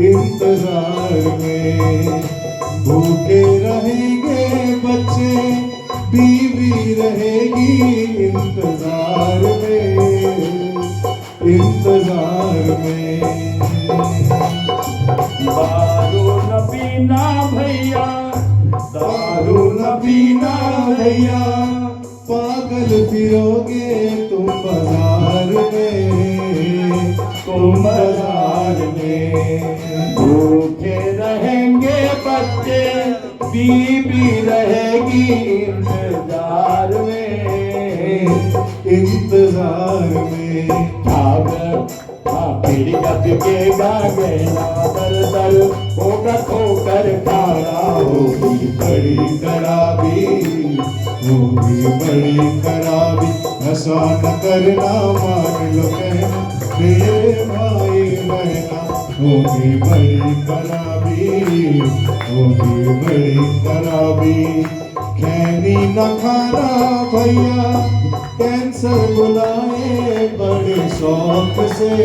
इंतजार में। भूखे रहेंगे बच्चे, बीवी रहेगी इंतजार में, इंतजार में। दारू न पीना भैया, दारू न पीना भैया, पागल फिरोगे तुम बाजार में, तुम बाजार में। भूखे रहेंगे बच्चे, बीबी रहेगी इंतजार में, इंतजार में। पीढ़ी का बिकेगा गहना दर दर, होगा ठोकर खाना होगी बड़ी खराबी, होगी बड़ी खराबी। नशा न करना मान लो कहना मेरे भाई बहना, होगी बड़ी खराबी, होगी बड़ी खराबी। खैनी न खाना भैया, कैंसर बुलाए बड़े शौक से,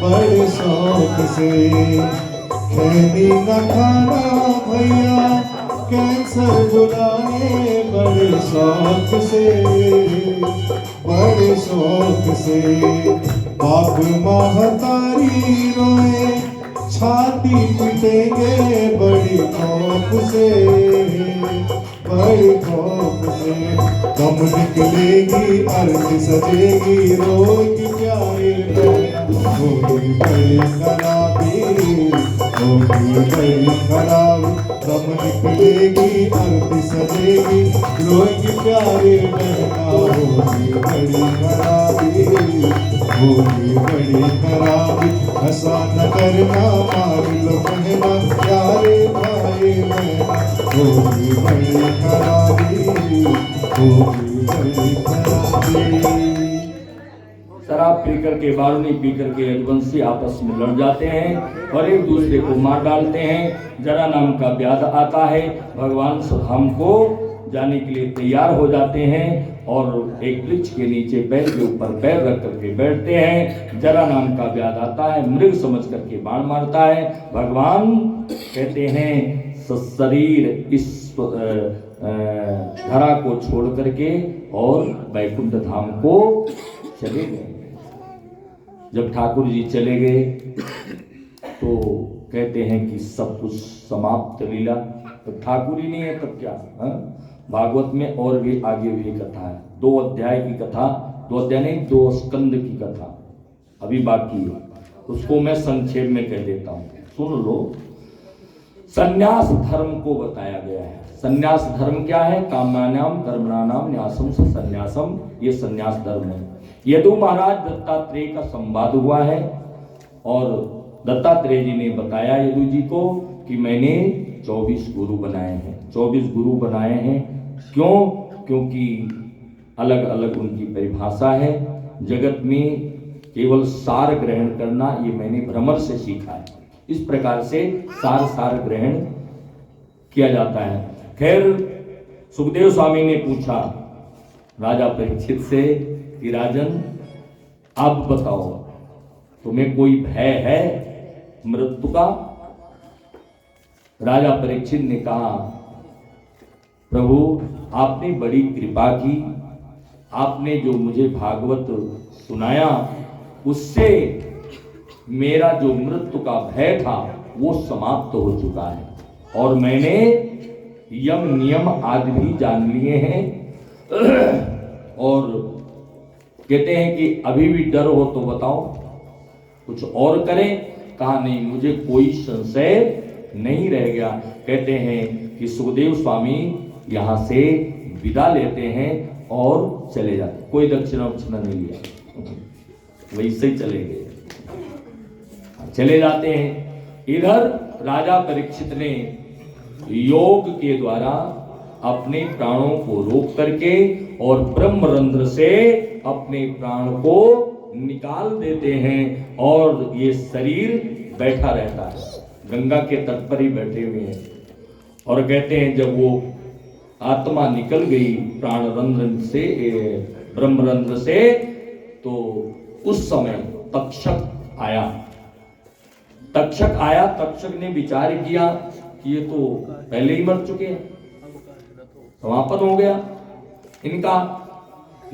बड़े शौक से। खैनी न खाना भैया, कैंसर बुलाए बड़े शौक से, बड़े शौक से। बाप महतारी रोए, छाती पीटेंगे बड़ी खौफ से, बड़ी खौफ से। दम निकलेगी अर्थ सजेगी, रोगी प्यारे बहना, होगी बड़ी खराबी, होगी बड़ी खराबी। दम निकलेगी अर्थ सजेगी, रोगी प्यारे बहना, होगी बड़ी खराबी, होगी बड़ी खराबी। ऐसा न करना मार लो कहना प्यारे भाई बहना, होगी बड़ी खराबी, होगी बड़ी खराबी। शराब पी करके, बारूनी पी करके यदुवंशी आपस में लड़ जाते हैं और एक दूसरे को मार डालते हैं। जरा नाम का व्याध आता है, भगवान सुधाम को जाने के लिए तैयार हो जाते हैं और एक वृक्ष के नीचे पैर के ऊपर पैर रख करके बैठते हैं। जरा नाम का व्याध आता है, मृग समझ करके बाण मारता है। भगवान कहते हैं शरीर इस धरा को छोड़ करके और वैकुंठ धाम को चले गए। जब ठाकुर जी चले गए तो कहते हैं कि सब कुछ समाप्त लीला। तो ठाकुर ही नहीं है तब क्या? भागवत में और भी आगे हुई कथा है, 2 अध्याय की कथा, 2 अध्याय नहीं 2 स्कंद की कथा अभी बाकी है, उसको मैं संक्षेप में कह देता हूँ, सुन लो। संन्यास धर्म को बताया गया है। संन्यास धर्म क्या है? काम्यानाम कर्मणानाम न्यासम से संन्यासम, ये संन्यास धर्म है। यदु महाराज दत्तात्रेय का संवाद हुआ है और दत्तात्रेय जी ने बताया यदु जी को कि मैंने 24 गुरु बनाए हैं। 24 गुरु बनाए हैं क्यों? क्योंकि अलग अलग उनकी परिभाषा है। जगत में केवल सार ग्रहण करना ये मैंने भ्रमर से सीखा है। इस प्रकार से सार ग्रहण किया जाता है। खैर सुखदेव स्वामी ने पूछा राजा परीक्षित से कि राजन आप बताओ, तुम्हें कोई भय है मृत्यु का? राजा परीक्षित ने कहा प्रभु आपने बड़ी कृपा की, आपने जो मुझे भागवत सुनाया उससे मेरा जो मृत्यु का भय था वो समाप्त हो चुका है और मैंने यम नियम आदि भी जान लिए हैं। और कहते हैं कि अभी भी डर हो तो बताओ कुछ और करें? कहा नहीं, मुझे कोई संशय नहीं रह गया। कहते हैं कि सुखदेव स्वामी यहाँ से विदा लेते हैं और चले जाते, कोई दक्षिणा उक्षिणा नहीं लिया, वैसे ही चले गए, चले जाते हैं। इधर राजा परीक्षित ने योग के द्वारा अपने प्राणों को रोक करके और ब्रह्मरंध्र से अपने प्राण को निकाल देते हैं और ये शरीर बैठा रहता है, गंगा के तट पर ही बैठे हुए हैं। और कहते हैं जब वो आत्मा निकल गई प्राण रंध्र से, ब्रह्मरंध्र से, तो उस समय तक्षक आया तक्षक आया, तक्षक ने विचार किया कि ये तो पहले ही मर चुके हैं, समापन हो गया इनका।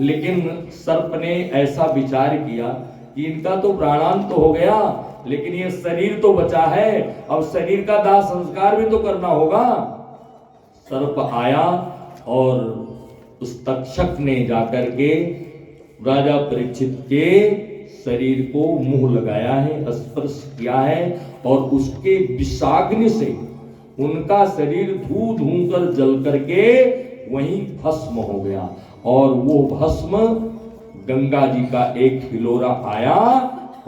लेकिन सर्प ने ऐसा विचार किया कि इनका तो प्राणांत हो गया, लेकिन ये शरीर तो बचा है, अब शरीर का दाह संस्कार भी तो करना होगा। सर्प आया और उस तक्षक ने जाकर के राजा परीक्षित के शरीर को मुंह लगाया है, स्पर्श किया है, और उसके विषाग्नि से उनका शरीर धू धू कर जल करके वहीं भस्म हो गया। और वो भस्म गंगा जी का एक हिलोरा आया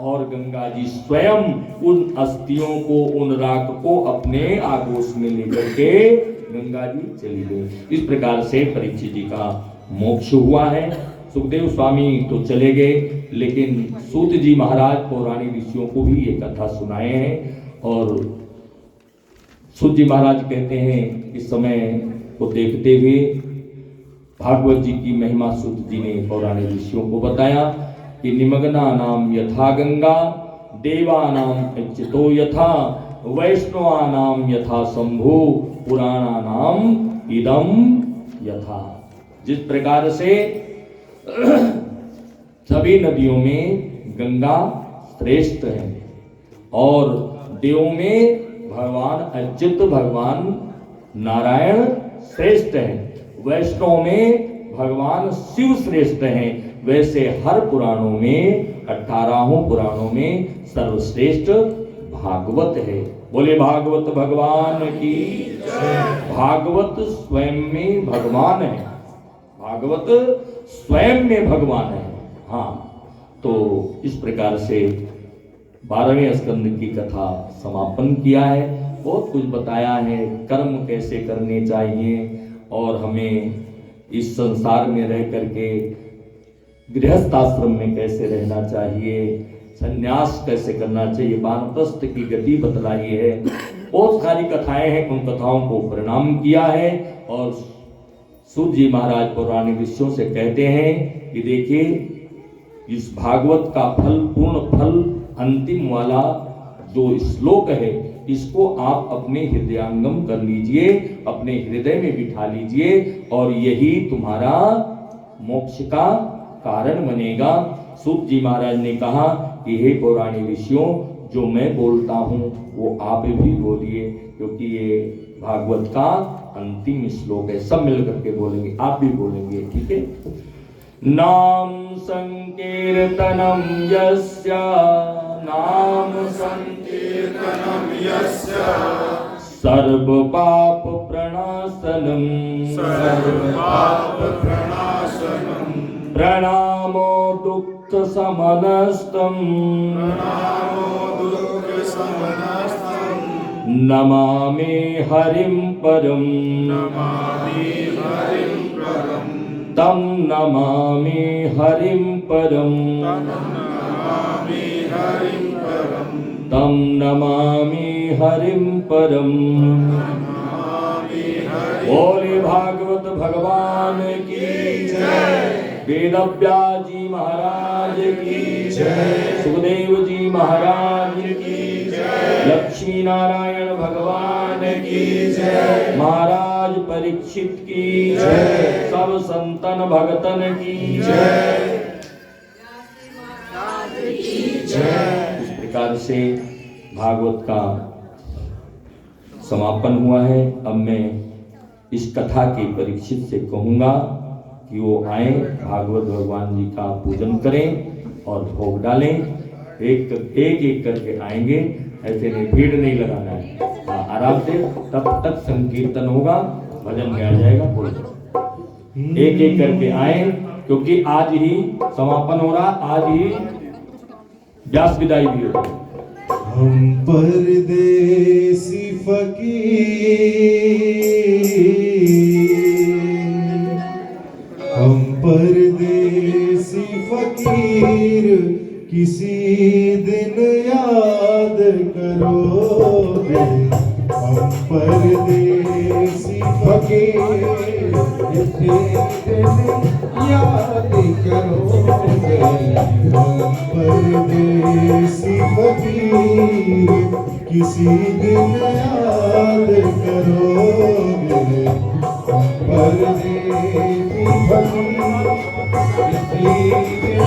और गंगा जी स्वयं उन अस्थियों को, उन राख को अपने आगोश में लेकर के गंगा जी चली गई। इस प्रकार से परीक्षित जी का मोक्ष हुआ है। सुखदेव स्वामी तो चले गए, लेकिन सूत जी महाराज पौराणिक ऋषियों को भी ये कथा सुनाए हैं। और सूत जी महाराज कहते हैं इस समय को देखते हुए भागवत जी की महिमा सूत जी ने पौराणिक ऋषियों को बताया कि निमग्ना नाम यथा गंगा, देवा नाम अच्युतो यथा, वैष्णवा नाम यथा शंभु, पुराणा नाम इदम यथा। जिस प्रकार से सभी नदियों में गंगा श्रेष्ठ है और देवों में भगवान अच्युत, भगवान नारायण श्रेष्ठ है, वैष्णव में भगवान शिव श्रेष्ठ हैं, वैसे हर पुराणों में 18 पुराणों में सर्वश्रेष्ठ भागवत है। बोले भागवत भगवान की। भागवत स्वयं में भगवान है, भागवत स्वयं में भगवान है। हाँ, तो इस प्रकार से 12वें स्कंद की कथा समापन किया है। बहुत कुछ बताया है, कर्म कैसे करने चाहिए और हमें इस संसार में रह करके गृहस्थ आश्रम में कैसे रहना चाहिए, संन्यास कैसे करना चाहिए, वानप्रस्थ की गति बतलाई है। बहुत सारी कथाएं हैं, उन कथाओं को प्रणाम किया है। और सूत जी महाराज पौराणिक ऋषियों से कहते हैं कि देखिए, इस भागवत का फल, पूर्ण फल, अंतिम वाला जो श्लोक है, इसको आप अपने हृदयांगम कर लीजिए, अपने हृदय में बिठा लीजिए, और यही तुम्हारा मोक्ष का कारण बनेगा। सूत जी महाराज ने कहा कि हे पौराणिक ऋषियों, जो मैं बोलता हूँ वो आप भी बोलिए, क्योंकि ये भागवत का अंतिम श्लोक है। सब मिलकर के बोलेंगे, आप भी बोलेंगे, ठीक है। नाम संकीर्तनम यस्य, नाम संकीर्तनम यस्य, सर्व पाप प्रणाशनम, सर्व पाप प्रणाशनम, प्रणामो दुःख समनस्तम, प्रणामो दुःख समनस्तम, नमामि हरिं परम, नमामि हरिं परम, तम नमामि हरिं परम, तम नमामि हरिं परम। बोले भागवत भगवान की जय, वेदव्यास जी महाराज की जय, सुखदेव जी महाराज की जय, लक्ष्मी नारायण भगवान की जय, महाराज परीक्षित की जय, सब संतन भगतन की जय। इस प्रकार से भागवत का समापन हुआ है। अब मैं इस कथा के परीक्षित से कहूंगा कि वो आए, भागवत भगवान जी का पूजन करें और भोग डालें। एक एक करके आएंगे, ऐसे नहीं, भीड़ नहीं लगाना है, आराम से। तब तक संकीर्तन होगा, भजन गाया जाएगा, बोलो। एक एक करके आए, क्योंकि आज ही समापन हो रहा, आज ही व्यास विदाई भी होगी। हम परदेसी फकीर, हम परदेसी फकीर, किसी दिन याद करोगे। हम परदेसी फकीर, किसी दिन याद करोगे। हम परदेसी फकीर किसी दिन याद करोगे। हम परदेसी फकीर किसी दिन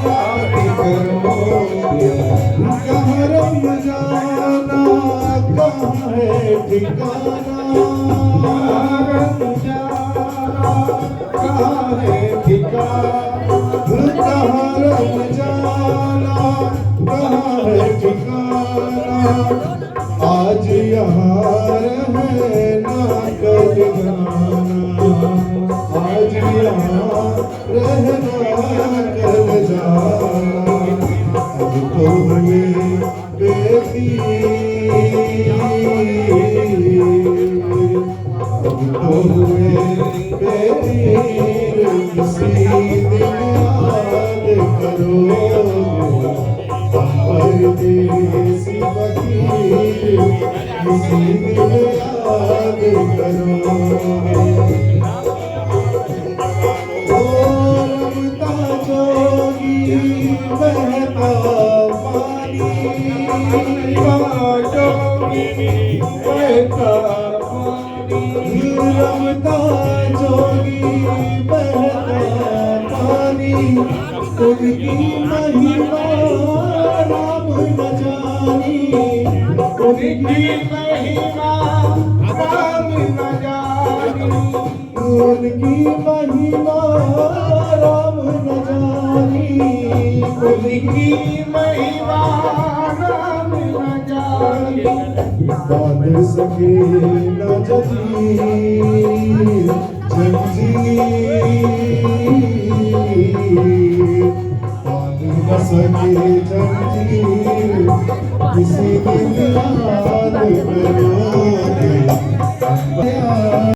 याद करोगे। कहाँ रम जाना कहाँ है ठिकाना, कहाँ है ठिकाना, कहाँ रम जाना कहाँ है ठिकाना। आज यहाँ रहना कल जाना, आज यहाँ रहना कल जाना। अब तो हुए बेपीर, अब तो हुए बेपीर किसी दिन याद करोगे। हम परदेसी फकीर किसी दिन याद करोगे। ओ रमता जोगी बहता पानी, बहता पानी, रमता जोगी बहता पानी। उनकी महिमा राम न जानी, उनकी महिमा राम न जानी, उनकी महिमा राम न जानी, उनकी महिमा राम न जानी। बांध सके न जंजीर, बांध न सके जंजीर किसी दिन